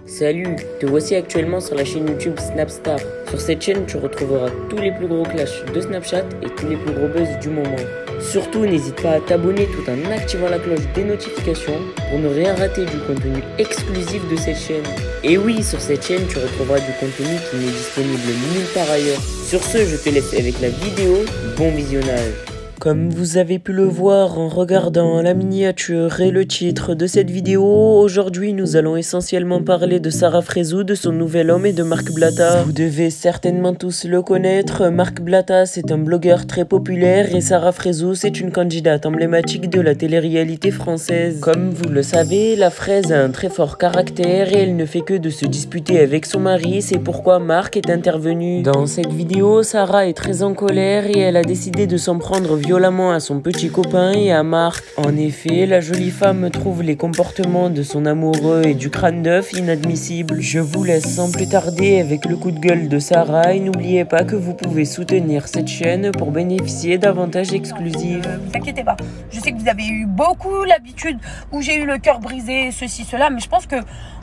Salut, te voici actuellement sur la chaîne YouTube Snapstar. Sur cette chaîne, tu retrouveras tous les plus gros clashs de Snapchat et tous les plus gros buzz du moment. Surtout, n'hésite pas à t'abonner tout en activant la cloche des notifications pour ne rien rater du contenu exclusif de cette chaîne. Et oui, sur cette chaîne, tu retrouveras du contenu qui n'est disponible nulle part ailleurs. Sur ce, je te laisse avec la vidéo. Bon visionnage. Comme vous avez pu le voir en regardant la miniature et le titre de cette vidéo, aujourd'hui nous allons essentiellement parler de Sarah Frézou, de son nouvel homme et de Marc Blatta. Vous devez certainement tous le connaître, Marc Blatta c'est un blogueur très populaire et Sarah Frézou c'est une candidate emblématique de la télé-réalité française. Comme vous le savez, la Fraise a un très fort caractère et elle ne fait que de se disputer avec son mari, c'est pourquoi Marc est intervenu. Dans cette vidéo, Sarah est très en colère et elle a décidé de s'en prendre violemment à son petit copain et à Marc. En effet, la jolie femme trouve les comportements de son amoureux et du crâne d'œuf inadmissibles. Je vous laisse sans plus tarder avec le coup de gueule de Sarah et n'oubliez pas que vous pouvez soutenir cette chaîne pour bénéficier d'avantages exclusifs. Vous inquiétez pas, je sais que vous avez eu beaucoup l'habitude où j'ai eu le cœur brisé, ceci, cela, mais je pense que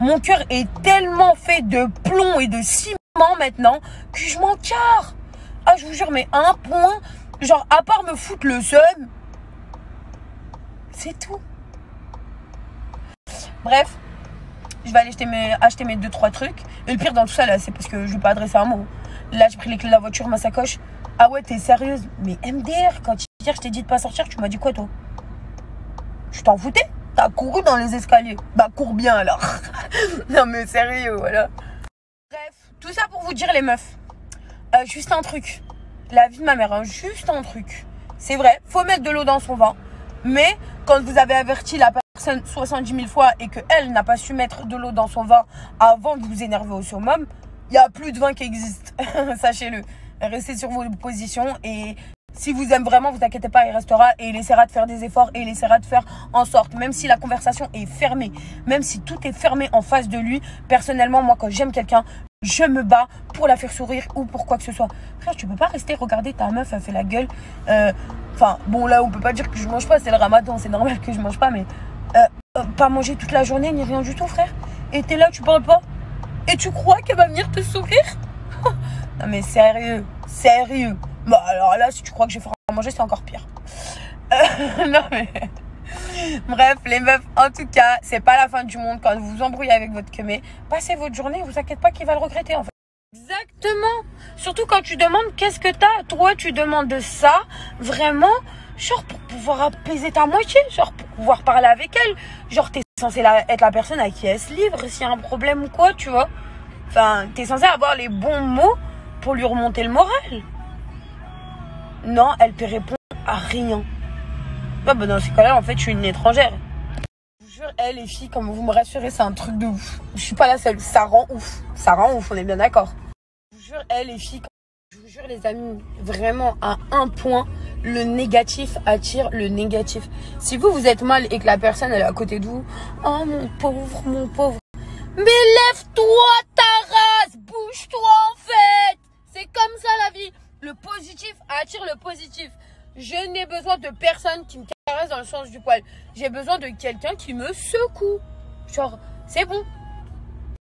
mon cœur est tellement fait de plomb et de ciment maintenant que je m'en carre. Ah, je vous jure, mais à un point... Genre, à part me foutre le seum, c'est tout. Bref, je vais aller acheter mes 2-3 trucs. Et le pire dans tout ça, là, c'est parce que je ne vais pas adresser un mot. Là, j'ai pris les clés de la voiture, ma sacoche. Ah ouais, t'es sérieuse? Mais MDR, quand hier, je t'ai dit de pas sortir, tu m'as dit quoi, toi? Je t'en foutais? T'as couru dans les escaliers. Bah, cours bien, alors. Non, mais sérieux, voilà. Bref, tout ça pour vous dire, les meufs. Juste un truc. La vie de ma mère, hein, juste un truc. C'est vrai, faut mettre de l'eau dans son vin. Mais quand vous avez averti la personne 70 000 fois et qu'elle n'a pas su mettre de l'eau dans son vin avant de vous énerver au summum, il n'y a plus de vin qui existe. Sachez-le. Restez sur vos positions et si vous aimez vraiment, vous inquiétez pas, il restera et il essaiera de faire des efforts et il essaiera de faire en sorte, même si la conversation est fermée, même si tout est fermé en face de lui, personnellement, moi, quand j'aime quelqu'un, je me bats pour la faire sourire ou pour quoi que ce soit. Frère, tu peux pas rester regarder ta meuf, elle fait la gueule. Enfin, bon, là, on peut pas dire que je mange pas, c'est le ramadan, c'est normal que je mange pas, mais pas manger toute la journée, ni rien du tout, frère. Et t'es là, tu parles pas. Et tu crois qu'elle va venir te sourire? Non, mais sérieux, sérieux. Bah, alors là, si tu crois que je vais faire à manger, c'est encore pire. Non, mais... Bref, les meufs, en tout cas, c'est pas la fin du monde quand vous vous embrouillez avec votre queumé. Passez votre journée, vous inquiétez pas qu'il va le regretter, en fait. Exactement. Surtout quand tu demandes qu'est-ce que t'as. Toi, tu demandes ça, vraiment, genre pour pouvoir apaiser ta moitié, genre pour pouvoir parler avec elle. Genre, t'es censé être la personne à qui elle se livre s'il y a un problème ou quoi, tu vois. Enfin, t'es censé avoir les bons mots pour lui remonter le moral. Non, elle te répond à rien. Ouais, bah dans ce cas-là, en fait, je suis une étrangère. Je vous jure, les filles, comme vous me rassurez, c'est un truc de ouf. Je suis pas la seule. Ça rend ouf. Ça rend ouf, on est bien d'accord. Je vous jure, les filles, je vous jure, les amis, vraiment, à un point, le négatif attire le négatif. Si vous êtes mal et que la personne, elle est à côté de vous, oh, mon pauvre, mon pauvre. Mais lève-toi, ta race, bouge-toi, en fait. C'est comme ça, la vie. Le positif attire le positif. Je n'ai besoin de personne qui me caresse dans le sens du poil. J'ai besoin de quelqu'un qui me secoue. Genre, c'est bon.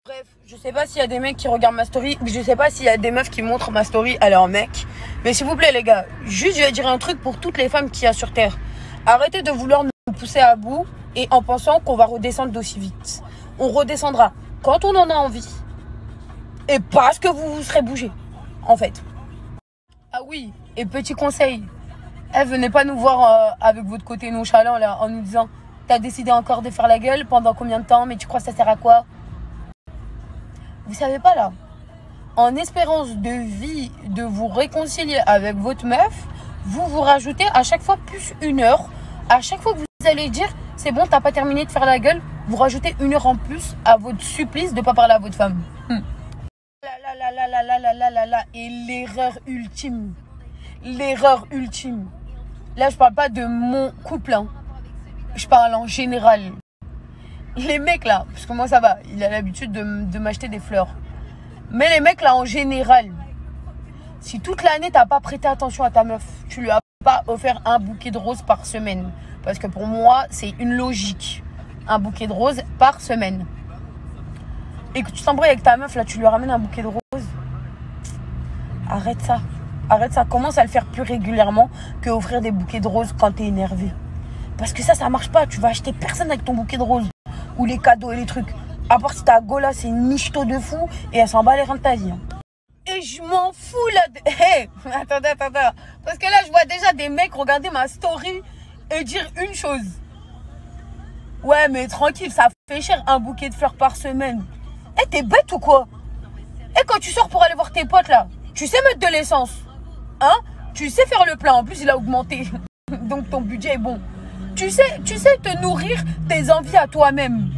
Bref, je sais pas s'il y a des mecs qui regardent ma story. Je sais pas s'il y a des meufs qui montrent ma story à leurs mecs. Mais s'il vous plaît, les gars, juste, je vais dire un truc pour toutes les femmes qu'il y a sur Terre. Arrêtez de vouloir nous pousser à bout et en pensant qu'on va redescendre d'aussi vite. On redescendra quand on en a envie. Et parce que vous vous serez bougé, en fait. Ah oui, et petit conseil. Venez pas nous voir avec votre côté nonchalant là, en nous disant t'as décidé encore de faire la gueule pendant combien de temps, mais tu crois que ça sert à quoi? Vous savez pas là, en espérance de vie de vous réconcilier avec votre meuf, vous rajoutez à chaque fois plus 1 heure. À chaque fois que vous allez dire c'est bon, t'as pas terminé de faire la gueule, vous rajoutez 1 heure en plus à votre supplice de pas parler à votre femme. Et l'erreur ultime. L'erreur ultime. Là, je parle pas de mon couple, hein. Je parle en général. Les mecs, là, parce que moi, ça va. Il a l'habitude de m'acheter des fleurs. Mais les mecs, là, en général, si toute l'année, t'as pas prêté attention à ta meuf, tu lui as pas offert un bouquet de roses par semaine. Parce que pour moi, c'est une logique. Un bouquet de roses par semaine. et que tu t'embrouilles avec ta meuf, là, tu lui ramènes un bouquet de roses. Arrête ça. Arrête ça. Commence à le faire plus régulièrement que offrir des bouquets de roses quand t'es énervé. Parce que ça marche pas. Tu vas acheter personne avec ton bouquet de roses. Ou les cadeaux et les trucs. À part si ta gola, c'est une michto de fou et elle s'en bat les reins de ta vie. Hein. Et je m'en fous là. Hey, attendez. Parce que là, je vois déjà des mecs regarder ma story et dire une chose. Ouais, mais tranquille, ça fait cher un bouquet de fleurs par semaine. Eh, t'es bête ou quoi? Et quand tu sors pour aller voir tes potes là, tu sais mettre de l'essence. Hein? Tu sais faire le plein. En plus, il a augmenté. Donc ton budget est bon. Tu sais te nourrir tes envies à toi-même.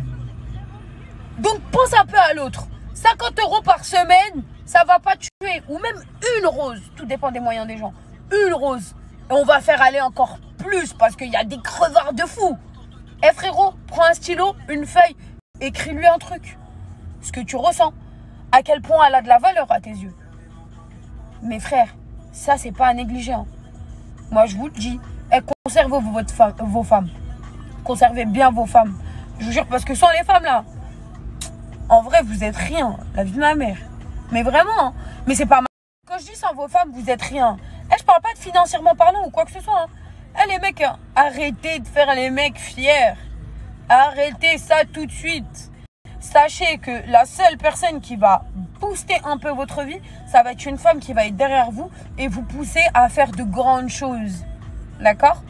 Donc pense un peu à l'autre. 50 € par semaine, ça va pas tuer. Ou même une rose. Tout dépend des moyens des gens. Une rose. Et on va faire aller encore plus parce qu'il y a des crevards de fous. Eh frérot, prends un stylo, une feuille, écris-lui un truc. Ce que tu ressens. À quel point elle a de la valeur à tes yeux. Mes frères, ça c'est pas à négliger. Hein. Moi je vous le dis. Conservez vos femmes. Conservez bien vos femmes. Je vous jure, parce que sans les femmes là, en vrai vous êtes rien. La vie de ma mère. Mais vraiment. Hein. Mais c'est pas mal. Quand je dis sans vos femmes, vous êtes rien. Je parle pas de financièrement parlant ou quoi que ce soit. Hein. Les mecs, hein, arrêtez de faire les mecs fiers. Arrêtez ça tout de suite. Sachez que la seule personne qui va booster un peu votre vie, ça va être une femme qui va être derrière vous et vous pousser à faire de grandes choses. D'accord?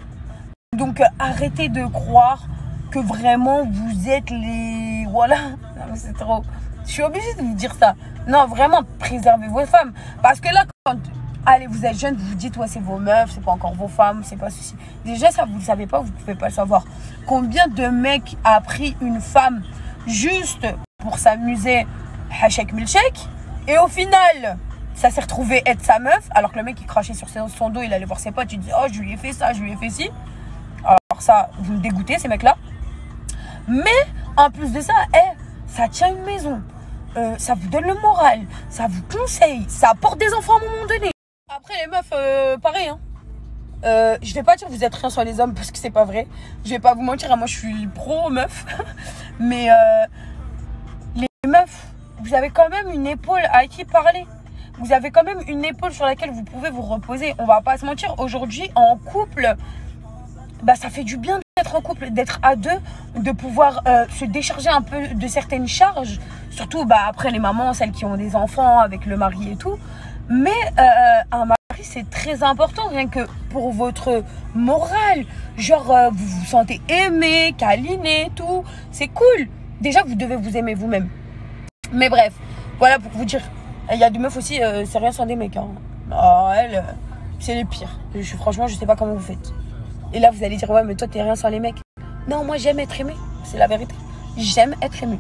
Donc arrêtez de croire que vraiment vous êtes les... Voilà, non, mais c'est trop... Je suis obligée de vous dire ça. Non, vraiment, préservez vos femmes. Parce que là, quand... Allez, vous êtes jeune, vous vous dites, ouais, c'est vos meufs, c'est pas encore vos femmes, c'est pas ceci. Déjà, ça, vous le savez pas, vous pouvez pas le savoir. Combien de mecs a pris une femme juste pour s'amuser, hachek milchek, et au final, ça s'est retrouvé être sa meuf, alors que le mec, il crachait sur son dos, il allait voir ses potes, il disait, oh, je lui ai fait ça, je lui ai fait ci. Alors ça, vous me dégoûtez, ces mecs-là. Mais, en plus de ça, ça tient une maison. Ça vous donne le moral, ça vous conseille, ça apporte des enfants à un moment donné. Après, les meufs, pareil, hein. Je vais pas dire que vous êtes rien sur les hommes parce que c'est pas vrai. Je vais pas vous mentir, hein, moi je suis pro meuf. Mais les meufs, vous avez quand même une épaule à qui parler. Vous avez quand même une épaule sur laquelle vous pouvez vous reposer. On va pas se mentir, aujourd'hui en couple, bah ça fait du bien d'être en couple, d'être à deux, de pouvoir se décharger un peu de certaines charges. Surtout bah, après les mamans, celles qui ont des enfants avec le mari et tout. Mais un mari, c'est très important, rien que pour votre morale. Genre, vous vous sentez aimé, câliné, tout. C'est cool. Déjà, vous devez vous aimer vous-même. Mais bref, voilà pour vous dire. Il y a des meufs aussi, c'est rien sans des mecs. Hein. Oh, elles, c'est les pires. Franchement, je sais pas comment vous faites. Et là, vous allez dire, ouais, mais toi, t'es rien sans les mecs. Non, moi, j'aime être aimé. C'est la vérité. J'aime être aimé.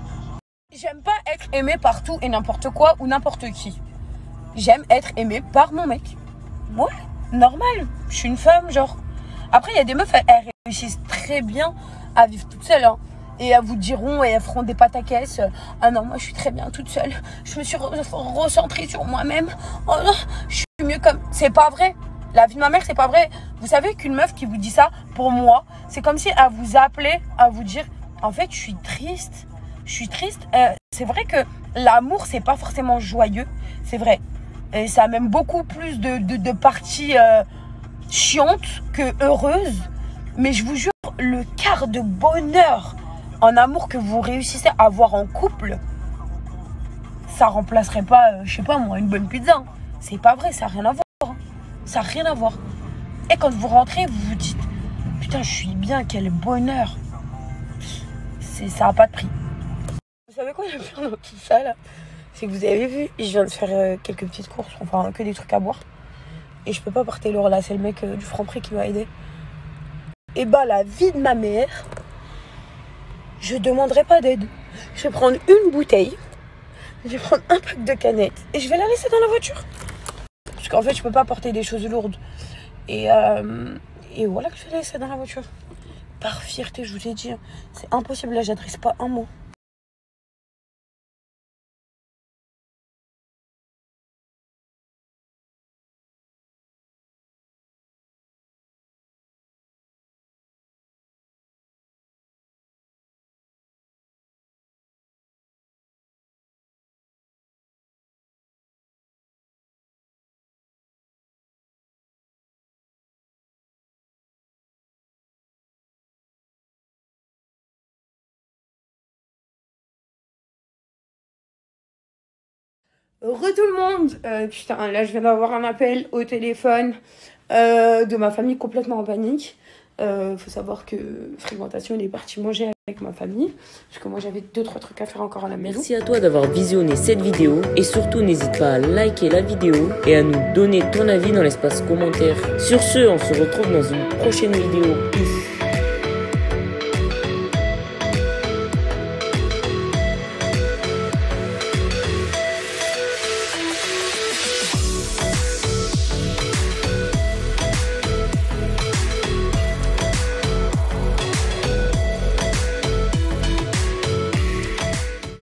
J'aime pas être aimé par tout et n'importe quoi ou n'importe qui. J'aime être aimée par mon mec. Ouais, normal. Je suis une femme, genre. Après, il y a des meufs, elles réussissent très bien à vivre toutes seules. Hein. Et elles vous diront et elles feront des pataquès. Ah non, moi, je suis très bien toute seule. Je me suis recentrée sur moi-même. Oh non, je suis mieux comme... C'est pas vrai. La vie de ma mère, c'est pas vrai. Vous savez qu'une meuf qui vous dit ça, pour moi, c'est comme si elle vous appelait à vous dire, en fait, je suis triste. Je suis triste. C'est vrai que l'amour, c'est pas forcément joyeux. C'est vrai. Et ça a même beaucoup plus de parties chiantes que heureuses. Mais je vous jure, le quart de bonheur en amour que vous réussissez à avoir en couple, ça remplacerait pas, je sais pas moi, une bonne pizza. Hein. C'est pas vrai, ça n'a rien à voir. Hein. Ça n'a rien à voir. Et quand vous rentrez, vous vous dites, putain, je suis bien, quel bonheur. Ça n'a pas de prix. Vous savez quoi, le pire dans tout ça là? C'est que vous avez vu, je viens de faire quelques petites courses, enfin que des trucs à boire. Et je peux pas porter lourd là, c'est le mec du Franprix qui m'a aidé. Et bah la vie de ma mère, je demanderai pas d'aide. Je vais prendre une bouteille, je vais prendre un pack de canettes et je vais la laisser dans la voiture. Parce qu'en fait je peux pas porter des choses lourdes. Et voilà que je vais la laisser dans la voiture. Par fierté, je vous ai dit, c'est impossible, là j'adresse pas un mot. Tout le monde, putain, là je viens d'avoir un appel au téléphone de ma famille complètement en panique. Faut savoir que Fréquentation, il est parti manger avec ma famille, parce que moi j'avais 2-3 trucs à faire encore à la maison. Merci à toi d'avoir visionné cette vidéo et surtout n'hésite pas à liker la vidéo et à nous donner ton avis dans l'espace commentaire. Sur ce, on se retrouve dans une prochaine vidéo. Peace.